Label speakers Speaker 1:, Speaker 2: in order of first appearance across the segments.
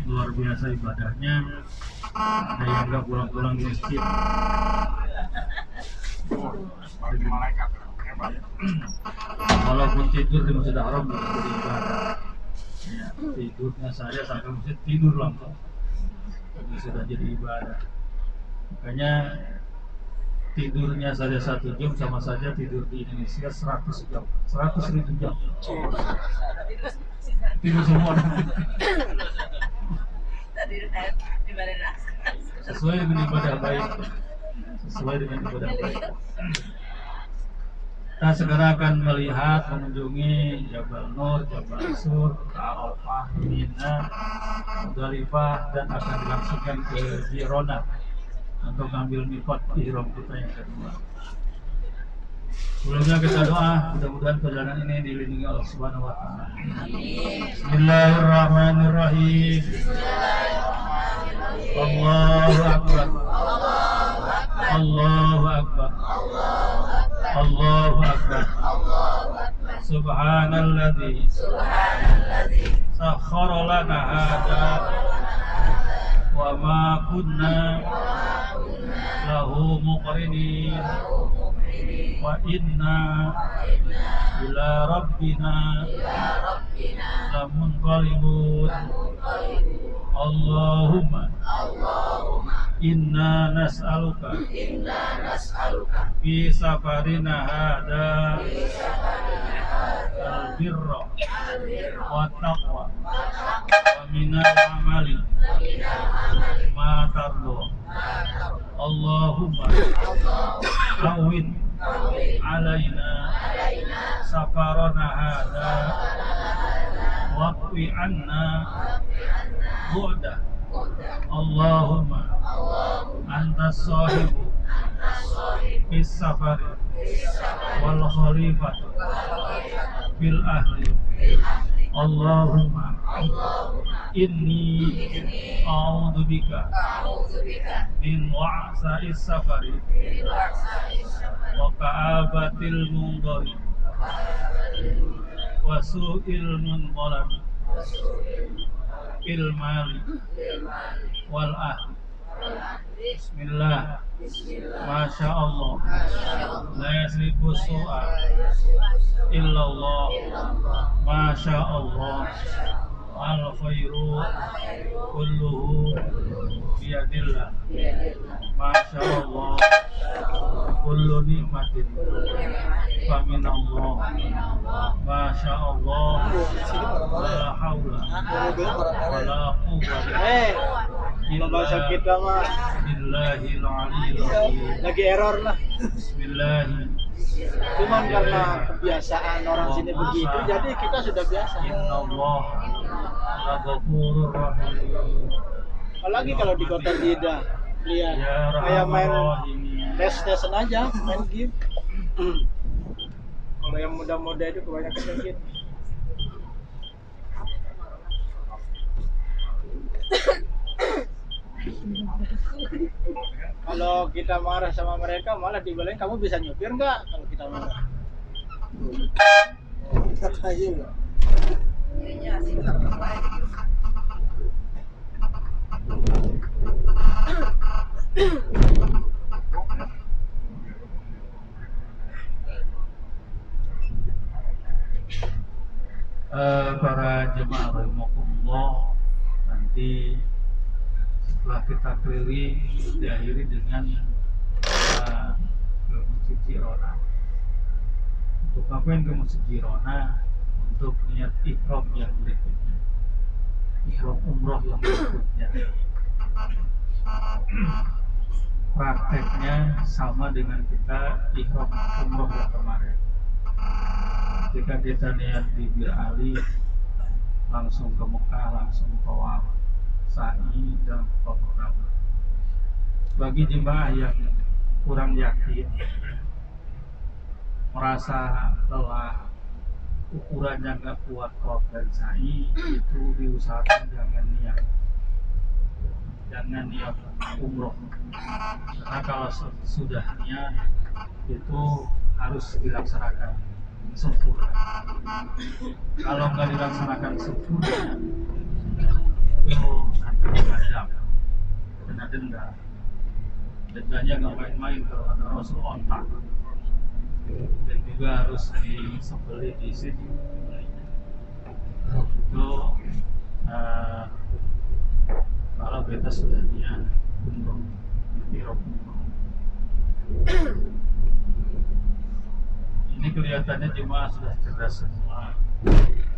Speaker 1: luar biasa ibadahnya. Ada yang nggak pulang-pulang di masjid. Walaupun tidur di Masjidil Haram bukan jadi ibadah. Ya, tidurnya saya sampai masjid tidur langsung. Ini sudah jadi ibadah. Makanya tidurnya saja 1 jam sama saja tidur di Indonesia 100 jam, 100.000 jam. Tidur semua. Sesuai dengan ibadah baik. Sesuai dengan ibadah baik. Kita segera akan melihat, mengunjungi Jabal Nur, Jabal Sur, Arafah, Mina, Muzdalifah, dan akan dilangsungkan ke Jirona untuk mengambil miqat ihram kita yang kedua. Sebelumnya kita doa, mudah-mudahan perjalanan ini dilindungi Allah Subhanahu wa taala. Bismillahirrahmanirrahim. Allahu akbar. Allahu akbar. Allahu akbar. Subhanalladzi sakhkhara lana hadza wa ma kunna lahu muqrinin wa inna ila rabbina lamunqalibun. Allahumma inna nas'aluka fi safarina hada al-birra wa taqwa wa minal amali ma tardu. Allahumma awin alaina safarana hada waqfi anna bu'da. Allahumma antas sahibu fis safari wal khalifatu fil ahli. Allahumma inni a'udzubika min wa'sa'is safari wa ka'abatil mundari wa su'il munqalab fil mali wal ahli. Bismillah. Masya Allah. La yasrifu su'a illallah. Masya Allah. Al khairu kulluhu biyadillah. Masya Allah. Kullu nikmatin famin Allah. Masya Allah. La haula wala quwwata
Speaker 2: bahasa kita mah
Speaker 1: billahil aliyyil
Speaker 2: lagi error lah.
Speaker 1: Bismillah.
Speaker 2: Cuman karena kebiasaan orang sini begitu, jadi kita sudah biasa.
Speaker 1: Innallaha ghafurur rahim.
Speaker 2: Apalagi kalau di kota Jeddah, lihat kayak main tes-tesan aja, main game. Kalau yang muda-muda itu kebanyakan kayak gitu. Kalau kita marah sama mereka malah dibelain, kamu bisa nyupir nggak kalau kita marah?
Speaker 1: Para jemaah rahimakumullah, nanti setelah kita keliling diakhiri dengan ke Masjid Jirona. Untuk ngapain ke Masjid Jirona? Untuk niat ihram yang berikutnya, ihram umroh yang berikutnya. Prakteknya sama dengan kita ihram umroh yang kemarin. Jika kita niat di Bir Ali, langsung ke Mekah, langsung tawaf, sa'i dan tawaf. Bagi jemaah yang kurang yakin, merasa lelah, ukurannya nggak kuat tawaf dan sa'i, itu diusahakan jangan niat umroh. Karena kalau sudah niat itu harus dilaksanakan sempurna. Kalau nggak dilaksanakan sempurna, itu nanti diadab, kena denda. Dendanya nggak main-main kalau kata Rasul, ontak. Dan juga harus disembelih di sini. Itu kalau kita sudah niat untuk ihram. Ini kelihatannya jemaah sudah cerdas semua.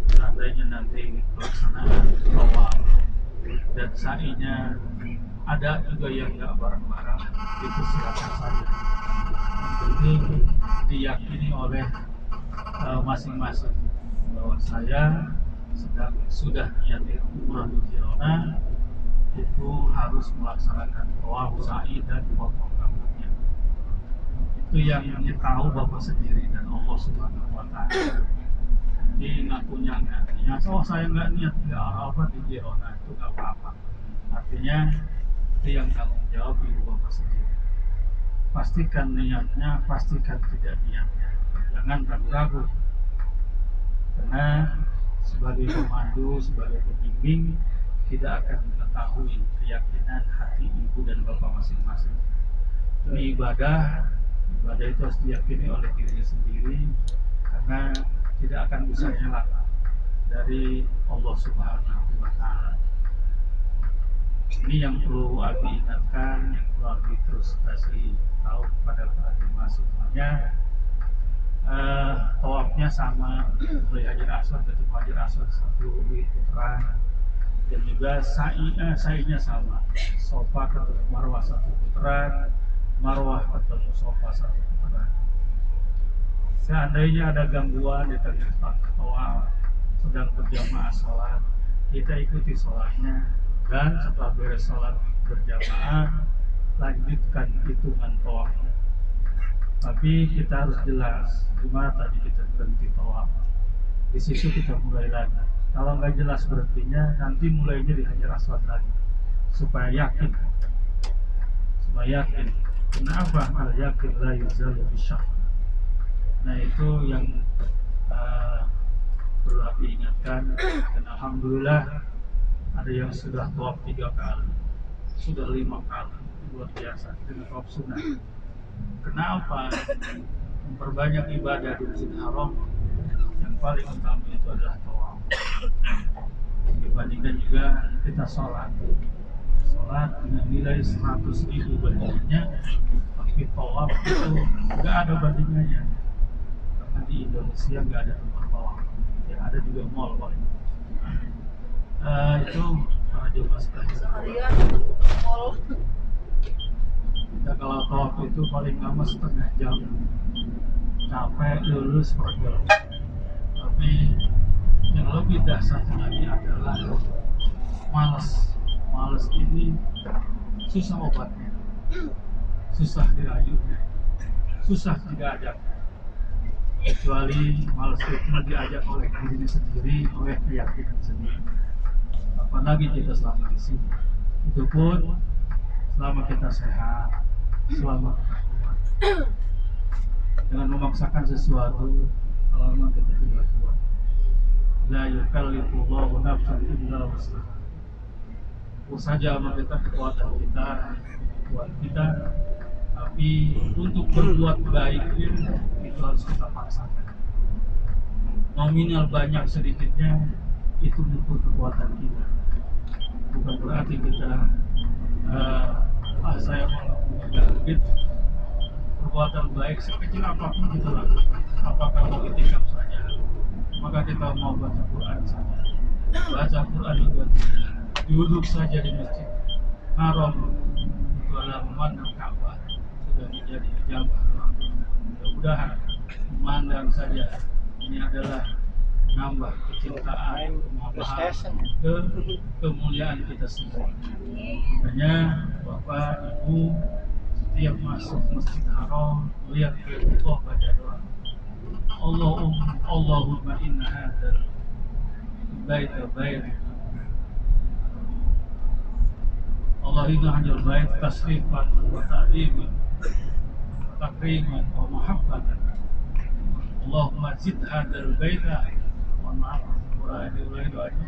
Speaker 1: Seandainya nanti pelaksanaan tawaf dan sa'inya ada juga yang nggak bareng-bareng, itu silakan saja. Yang penting diyakini oleh masing-masing bahwa saya sudah niat umrah di Jirona, itu harus melaksanakan tawaf, sa'i dan potong rambutnya. Itu yang tahu Bapak sendiri dan Allah Subhanahu wa Ta'ala. Jadi ngakunya nggak niat, saya nggak niat di Arafah di Jirona, itu nggak apa-apa. Artinya itu yang tanggung jawab ibu Bapak sendiri. Pastikan niatnya, pastikan tidak niatnya, jangan ragu-ragu. Karena sebagai pemandu, sebagai pembimbing, tidak akan mengetahui keyakinan hati ibu dan bapak masing-masing. Ini ibadah itu harus diyakini oleh dirinya sendiri, karena tidak akan bisa hilang dari Allah Subhanahu wa Ta'ala. Ini yang perlu Abi ingatkan, yang perlu Abi terus kasih tahu kepada para jemaah semuanya. Tawafnya sama, mulai Hajar Aswad ke Hajar Aswad 1 putaran, dan juga sa'inya sama, Sofa ketemu Marwah 1 putaran, Marwah ketemu Sofa 1 putaran. Seandainya ada gangguan di tengah tawaf, sedang berjamaah sholat, kita ikuti sholatnya, dan setelah beres sholat berjamaah, lanjutkan hitungan tawafnya. Tapi kita harus jelas di mana tadi kita berhenti tawaf. Di situ kita mulai lagi. Kalau nggak jelas berhentinya, nanti mulainya di Hajar Aswad lagi. Supaya yakin. Kenapa? Al-yakin la yuzalu bisyak. Nah itu yang perlu Abi ingatkan. Dan Alhamdulillah ada yang sudah tawaf 3 kali, sudah 5 kali, luar biasa dengan tawaf sunnah. Kenapa? Memperbanyak ibadah di Masjid Haram, yang paling utama itu adalah tawaf. Dibandingkan juga kita sholat dengan nilai 100.000 bandingannya, tapi tawaf itu nggak ada bandingannya. Karena di Indonesia nggak ada tempat tawaf, ya ada juga mall paling. Itu para jemaah sekalian. Kita kalau tawaf itu paling lama setengah jam, capek lulus perjalanan. Tapi yang lebih dahsyat lagi adalah malas ini susah obatnya, susah dirayunya, susah diajak. Kecuali malas itu diajak oleh diri sendiri, oleh keyakinan sendiri. Apalagi kita selama di sini, itu pun selama kita sehat, selama kita kuat. Jangan memaksakan sesuatu kalau memang kita tidak kuat. La yukallifullahu nafsan illa wus'aha. Saja kita kekuatan kita, kuat kita, tapi untuk berbuat baik itu harus kita paksakan. Nominal banyak sedikitnya itu butuh kekuatan kita. Bukan berarti kita saya mau punya perbuatan baik sekecil apapun kita lakukan. Apakah mau itikaf saja, maka kita mau baca Quran saja. Baca Quran juga duduk saja di Masjid Haram itu adalah memandang Ka'bah, sudah menjadi ijabah. Mudah-mudahan memandang saja ini adalah menambah kecintaan, kemuliaan kita semua. Makanya Bapak, Ibu setiap masuk Masjid Haram lihat Allah, baca doa. Allahumma inna hadzal baita Allahumma hadzal bait tasrifan wa ta'liman takriman wa mahabbatan. Allahumma zid hadzal baita wa ma'afurani doanya.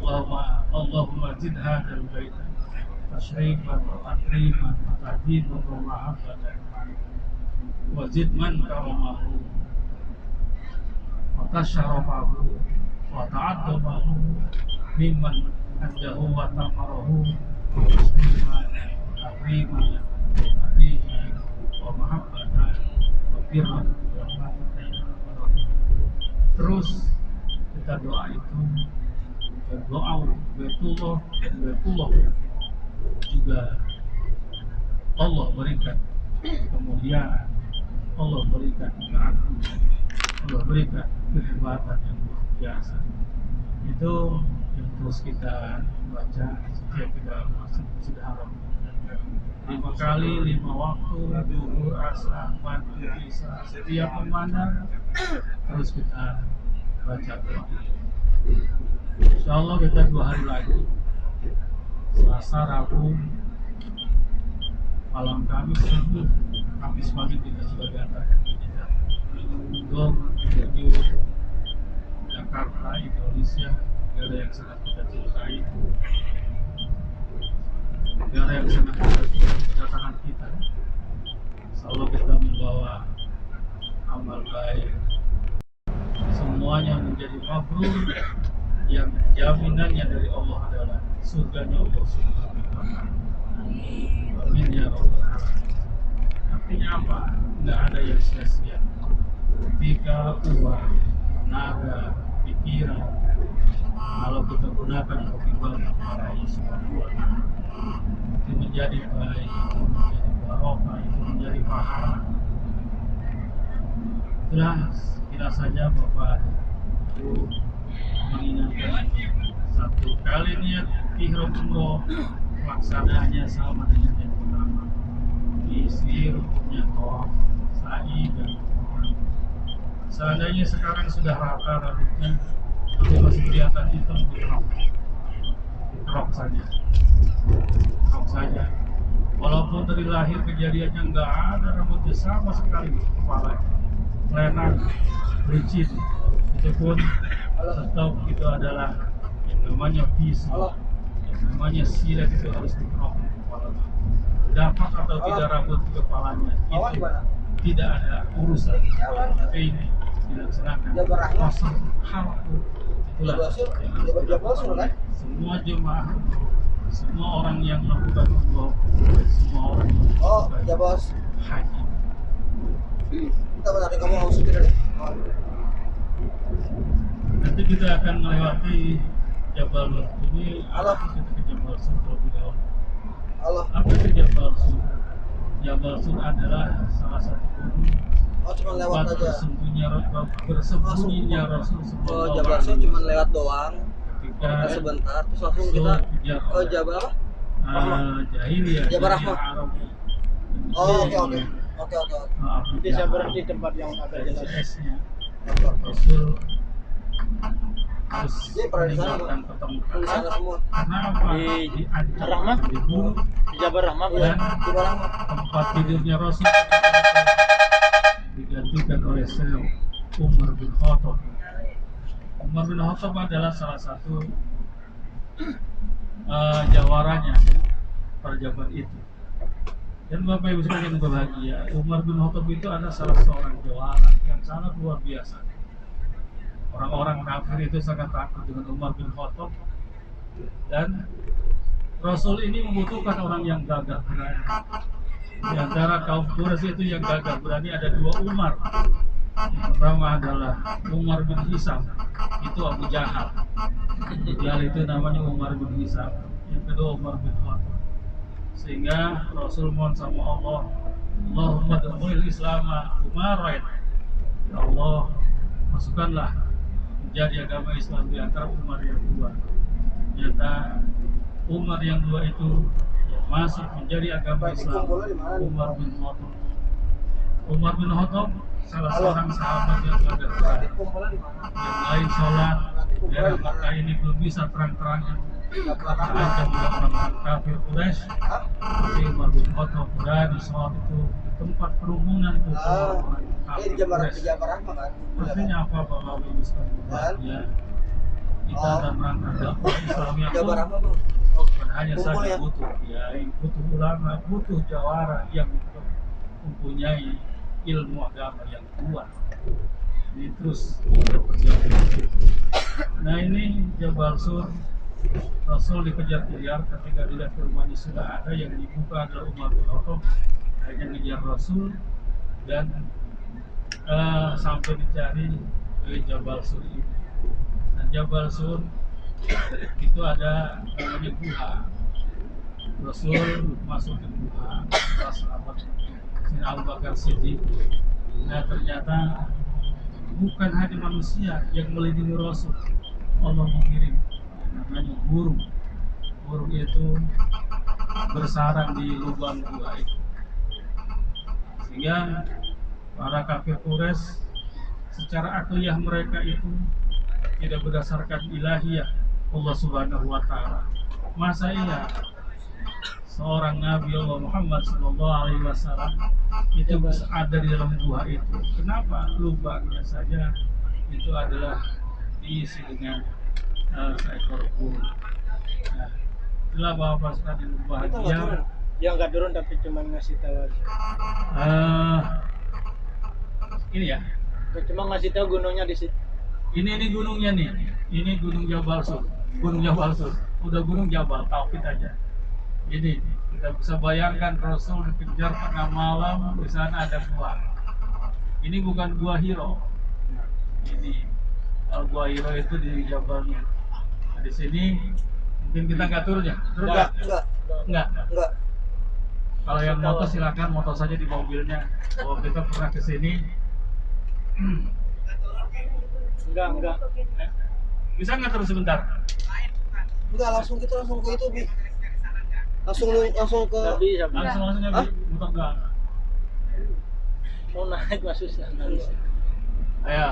Speaker 1: Allahumma zid hadzal baita tashrifan wa takriman wa tahdiman wa mahabbatan wa zid man karamahu wa tasyarafahu wa ta'addamahu mimman anjahu wa tamarahu tashrifan wa takriman wa tahdiman wa mahabbatan wa birran wa rahmatan. Terus kita doa itu, doa Baitullah juga Allah berikan kemuliaan, Allah berikan keagungan, Allah berikan kehebatan yang luar biasa. Itu yang terus kita baca setiap kita masuk Masjidil Haram. 5 kali, 5 waktu, zuhur, asar, maghrib, isya. Setiap memandang terus kita baca doa. Insyaallah kita 2 hari lagi, Selasa, Rabu, malam Kamis, Rabu, Kamis pagi kita sudah diantarkan kita untuk menuju Jakarta, Indonesia, negara yang sangat kita cintai, negara yang sangat kedatangan kita. Insyaallah kita membawa amal baik, semuanya menjadi mabrur, yang jaminannya dari Allah adalah surganya Allah Subhanahu wa ta'ala. Amin ya rabbal alamin. Artinya apa? Tidak ada yang sia-sia. Ketika uang, tenaga, pikiran, kalau kita gunakan untuk ibadah kepada Allah Subhanahu wa ta'ala, itu menjadi baik, itu menjadi barokah, itu menjadi pahala. Itulah kira saja Bapak Ibu mengingatkan, 1 kali niat ihram umroh pelaksananya sama dengan yang pertama, isi rukunnya tawaf, sa'i dan umrah. Seandainya sekarang sudah rata rambutnya tapi masih kelihatan hitam, dikerok saja, walaupun dari lahir kejadiannya nggak ada rambutnya sama sekali di kepala, lenan, licin, itu pun tetap itu adalah yang namanya pisau, yang namanya silet, itu harus dikerok di kepala. Dapat atau tidak rambut di kepalanya itu tidak ada urusan, tapi ini dilaksanakan kosong halku. Itulah yang semua jemaah, semua orang yang melakukan umroh, semua orang yang melakukan haji.
Speaker 2: Kamu harus deh.
Speaker 1: Nanti kita akan melewati Jabal Nur. Ini kita ke Jabal Sur terlebih dahulu. Apa itu Jabal Sur? Jabal Sur adalah salah satu gunung
Speaker 2: cuma lewat aja.
Speaker 1: Bersembunyinya Rasul.
Speaker 2: Jabal Sur cuma lewat doang.
Speaker 1: Ketika
Speaker 2: sebentar, terus langsung kita ke Jabal apa?
Speaker 1: Jahiliyah.
Speaker 2: Jabal Rahmah. Oke.
Speaker 1: Nanti
Speaker 2: saya berhenti di tempat yang agak jelas.
Speaker 1: Rasul harus
Speaker 2: meninggalkan
Speaker 1: pertemuan.
Speaker 2: semua.
Speaker 1: Kenapa?
Speaker 2: Di Rahmah, di Jabal Rahmah,
Speaker 1: dan tempat tidurnya Rasul digantikan oleh Syekh Umar bin Khattab. Umar bin Khattab adalah salah satu jawaranya pada zaman itu. Dan Bapak Ibu sekalian yang berbahagia, Umar bin Khattab itu adalah salah seorang jawara yang sangat luar biasa. Orang-orang kafir itu sangat takut dengan Umar bin Khattab, dan Rasul ini membutuhkan orang yang gagah berani. Di antara kaum Quraisy itu yang gagah berani ada 2 Umar. Yang pertama adalah Umar bin Hisam, itu Abu Jahal. Jahal itu namanya Umar bin Hisam. Yang kedua Umar bin Khattab. Sehingga Rasul mohon sama Allah, Allahumma da'mul Islama Umarain. Ya Allah, masukkanlah menjadi agama Islam di antara Umar yang 2. Ternyata Umar yang 2 itu yang masuk menjadi agama Islam Umar bin Khattab. Umar bin Khattab salah seorang sahabat yang gagah berani. Yang lain sholat, daerah Makkah ini belum bisa terang-terangan. Ada juga orang-orang kafir Quraisy, tapi Umar bin Khattab berani sholat itu di tempat kerumunan itu orang kafir Quraisy. Artinya apa Bapak Ibu sekalian? Ya, kita dalam rangka dakwah Islam yang
Speaker 3: Jabar apa bro?
Speaker 1: bukan hanya
Speaker 3: Kumpul
Speaker 1: saja
Speaker 3: ya?
Speaker 1: butuh kiai, butuh ulama, butuh jawara yang mempunyai ilmu agama yang kuat. Ini terus berjalan. Nah ini Jabal Sur, Rasul dikejar-kejar ketika dilihat rumahnya sudah ada, yang dibuka adalah Umar bin Khattab, akhirnya ngejar Rasul dan sampai dicari ke Jabal Sur ini. Nah Jabal Sur itu ada namanya Guha. Rasul masuk ke Guha, para sahabat Sayyidina Abu Bakar Siddiq. Nah ternyata bukan hanya manusia yang melindungi Rasul, Allah mengirim namanya burung. Burung itu bersarang di lubang gua itu, sehingga para kafir Quraisy secara akliyah mereka itu tidak berdasarkan ilahiyah Allah Subhanahu wa Ta'ala. Masa iya seorang Nabi Allah Muhammad SAW itu bisa ada di dalam gua itu? Kenapa lubangnya saja itu adalah diisi dengan seekor burung? Nah, itulah Bapak sekalian bahagia.
Speaker 2: Yang nggak turun tapi cuma ngasih tahu aja.
Speaker 1: Ini ya.
Speaker 2: Cuma ngasih tahu gunungnya di situ.
Speaker 1: Ini gunungnya nih. Ini Gunung Jabal Sur. Gunung Jabal Sur. Udah Gunung Jabal, tauhid aja. Jadi kita bisa bayangkan Rasul dikejar tengah malam, di sana ada gua. Ini bukan gua Hiro. Ini gua Hiro itu di Jabal Nur. Nah, di sini mungkin kita nggak turun ya? Turun nggak? Enggak. Kalau yang moto silakan moto saja di mobilnya. Kalau kita pernah ke sini.
Speaker 2: Enggak.
Speaker 1: Bisa nggak terus sebentar?
Speaker 3: Enggak, langsung ke itu Bi. Langsung ke
Speaker 1: Langsung ya, Bi. Muter enggak?
Speaker 2: Mau naik mah susah.
Speaker 1: Ayo,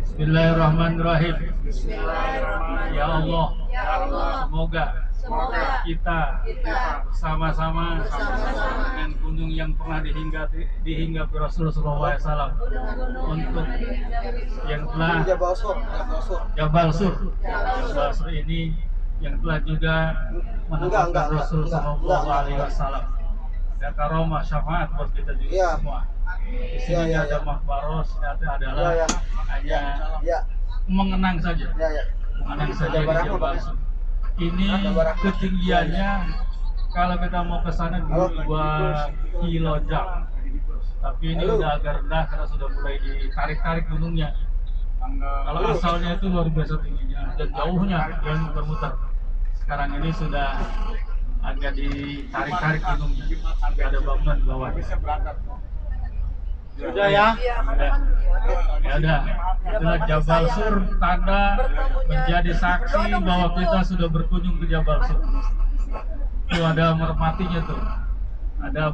Speaker 1: Bismillahirrahmanirrahim. Ya Allah, semoga kita bersama-sama dengan gunung yang pernah dihinggapi Rasulullah SAW untuk yang telah Jabal Sur ini yang telah juga menempatkan Rasul Sallallahu Alaihi Wasallam. Ada karomah syafaat buat kita juga semua. Di sini ada makbaros, ternyata adalah hanya mengenang saja, mengenang saja di Jabal Sur. Ini ketinggiannya kalau kita mau ke sana 2 kilo jam. Tapi ini udah agak rendah karena sudah mulai ditarik-tarik gunungnya. Kalau asalnya itu luar biasa tingginya dan jauhnya yang muter-muter. Sekarang ini sudah agak ditarik-tarik gunungnya, sampai ada bangunan di bawah.
Speaker 2: Sudah ya?
Speaker 1: Ya udah. Itulah Jabal Sur, tanda menjadi saksi bahwa kita sudah berkunjung ke Jabal Sur. Itu ada merpatinya tuh. Ada